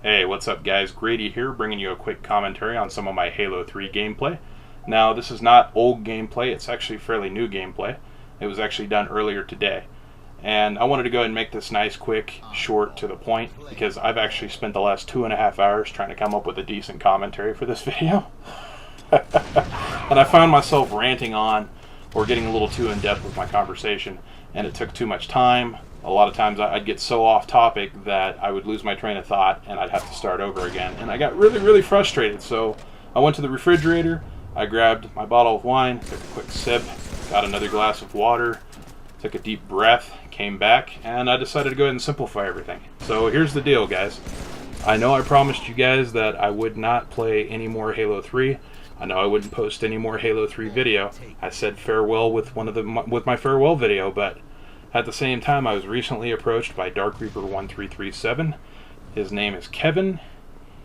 Hey, what's up guys? Grady here, bringing you a quick commentary on some of my Halo 3 gameplay. Now, this is not old gameplay, it's actually fairly new gameplay. It was actually done earlier today. And I wanted to go ahead and make this nice, quick, short, to the point, because I've actually spent the last 2.5 hours trying to come up with a decent commentary for this video. And I found myself ranting on, or getting a little too in-depth with my conversation, and it took too much time. A lot of times I'd get so off topic that I would lose my train of thought and I'd have to start over again. And I got really frustrated. So I went to the refrigerator, I grabbed my bottle of wine, took a quick sip, got another glass of water, took a deep breath, came back, and I decided to go ahead and simplify everything. So here's the deal, guys. I know I promised you guys that I would not play any more Halo 3. I know I wouldn't post any more Halo 3 video. I said farewell with my farewell video, but at the same time, I was recently approached by Dark Reaper 1337. His name is Kevin.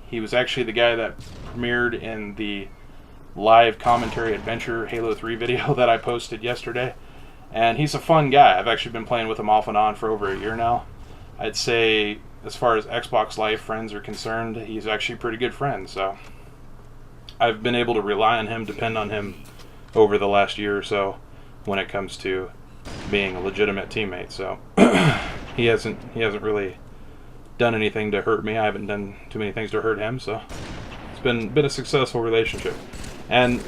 He was actually the guy that premiered in the live commentary adventure Halo 3 video that I posted yesterday. And he's a fun guy. I've actually been playing with him off and on for over a year now. I'd say, as far as Xbox Live friends are concerned, he's actually a pretty good friend. So I've been able to rely on him, depend on him over the last year or so when it comes to being a legitimate teammate. So he hasn't really done anything to hurt me. I haven't done too many things to hurt him, so it's been a successful relationship. And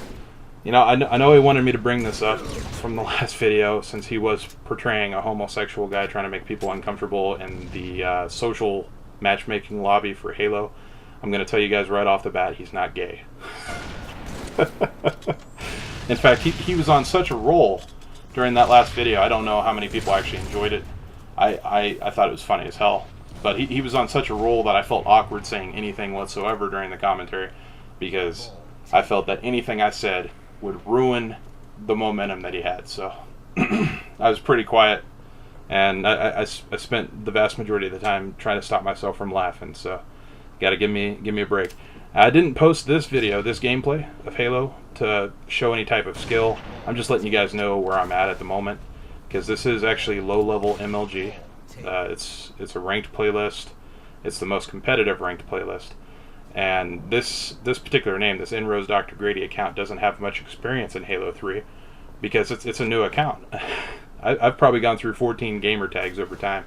you know, I know he wanted me to bring this up from the last video, since he was portraying a homosexual guy trying to make people uncomfortable in the social matchmaking lobby for Halo. I'm going to tell you guys right off the bat, he's not gay. In fact, he was on such a roll during that last video. I don't know how many people actually enjoyed it. I thought it was funny as hell. But he was on such a roll that I felt awkward saying anything whatsoever during the commentary, because I felt that anything I said would ruin the momentum that he had. So I was pretty quiet, and I spent the vast majority of the time trying to stop myself from laughing. So gotta give me a break. I didn't post this video, this gameplay of Halo, to show any type of skill. I'm just letting you guys know where I'm at the moment, because this is actually low-level MLG. It's a ranked playlist. It's the most competitive ranked playlist. And this particular name, this Inro's DoctorGrady account, doesn't have much experience in Halo 3, because it's a new account. I've probably gone through 14 gamer tags over time.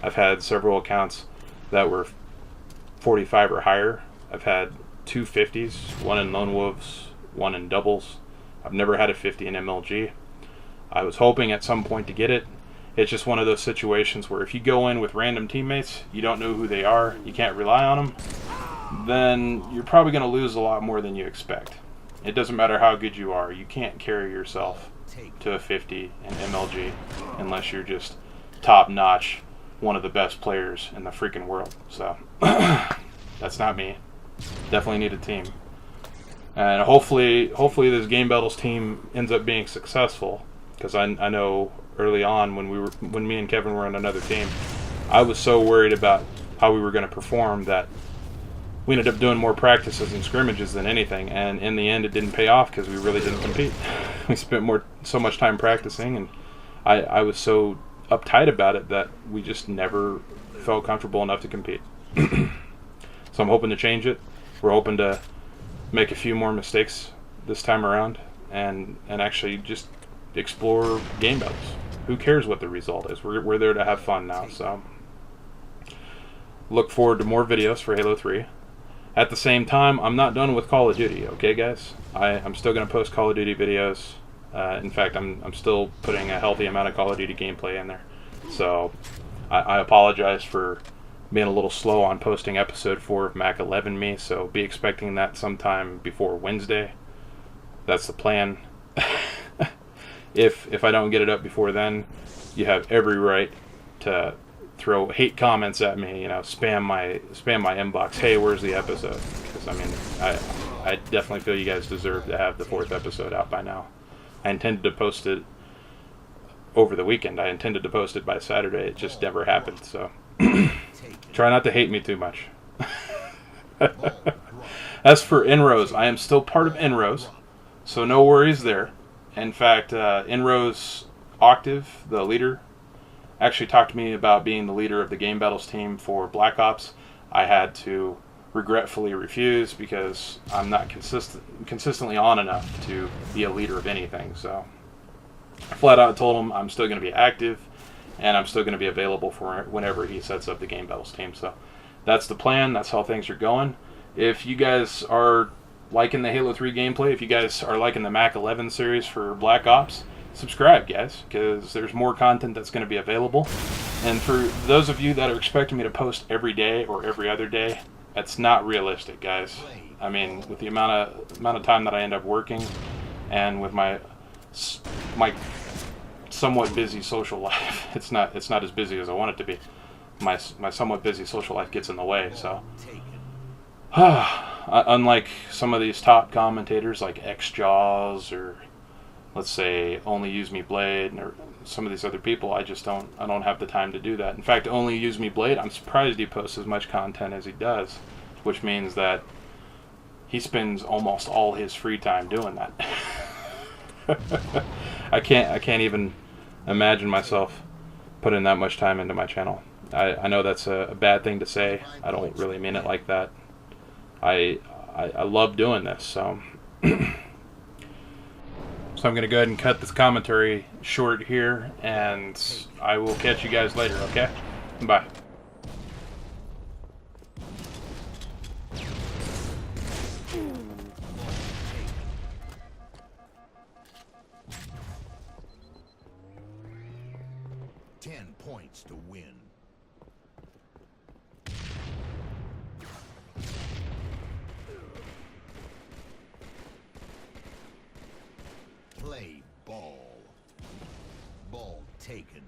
I've had several accounts that were 45 or higher. I've had 2 50s, one in Lone Wolves, one in doubles. I've never had a 50 in MLG. I was hoping at some point to get it. It's just one of those situations where if you go in with random teammates, you don't know who they are, you can't rely on them, then you're probably going to lose a lot more than you expect. It doesn't matter how good you are, you can't carry yourself to a 50 in MLG unless you're just top-notch, one of the best players in the freaking world. So that's not me. Definitely need a team. And hopefully this Game Battles team ends up being successful, because I know early on when me and Kevin were on another team, I was so worried about how we were going to perform that we ended up doing more practices and scrimmages than anything, and in the end it didn't pay off because we really didn't compete. We spent so much time practicing, and I was so uptight about it that we just never felt comfortable enough to compete. So I'm hoping to change it. We're hoping to make a few more mistakes this time around, and actually just explore game battles. Who cares what the result is? We're there to have fun now. So look forward to more videos for Halo 3. At the same time, I'm not done with Call of Duty, okay guys? I'm still going to post Call of Duty videos. In fact, I'm still putting a healthy amount of Call of Duty gameplay in there. So I apologize for being a little slow on posting episode 4 of Mac 11 Me, so be expecting that sometime before Wednesday. That's the plan. If I don't get it up before then, you have every right to throw hate comments at me, you know, spam my inbox. Hey, where's the episode? Because I mean, I definitely feel you guys deserve to have the 4th episode out by now. I intended to post it over the weekend. I intended to post it by Saturday. It just never happened. So try not to hate me too much. As for Inros, I am still part of Inros, so no worries there. In fact, Inros Octave, the leader, actually talked to me about being the leader of the Game Battles team for Black Ops. I had to regretfully refuse because I'm not consistently on enough to be a leader of anything. So I flat out told him I'm still going to be active, and I'm still going to be available for whenever he sets up the Game Battles team. So that's the plan. That's how things are going. If you guys are liking the Halo 3 gameplay, if you guys are liking the Mac 11 series for Black Ops, subscribe, guys, because there's more content that's going to be available. And for those of you that are expecting me to post every day or every other day, that's not realistic, guys. I mean, with the amount of time that I end up working, and with my somewhat busy social life, it's not as busy as I want it to be. My somewhat busy social life gets in the way. So, unlike some of these top commentators like XJaws or let's say Only Use Me Blade or some of these other people, I don't have the time to do that. In fact, Only Use Me Blade, I'm surprised he posts as much content as he does, which means that he spends almost all his free time doing that. I can't even imagine myself putting that much time into my channel. I know that's a bad thing to say. I don't really mean it like that. I love doing this, so so I'm going to go ahead and cut this commentary short here, and I will catch you guys later, okay? Bye. Points to win. Play ball. Ball taken.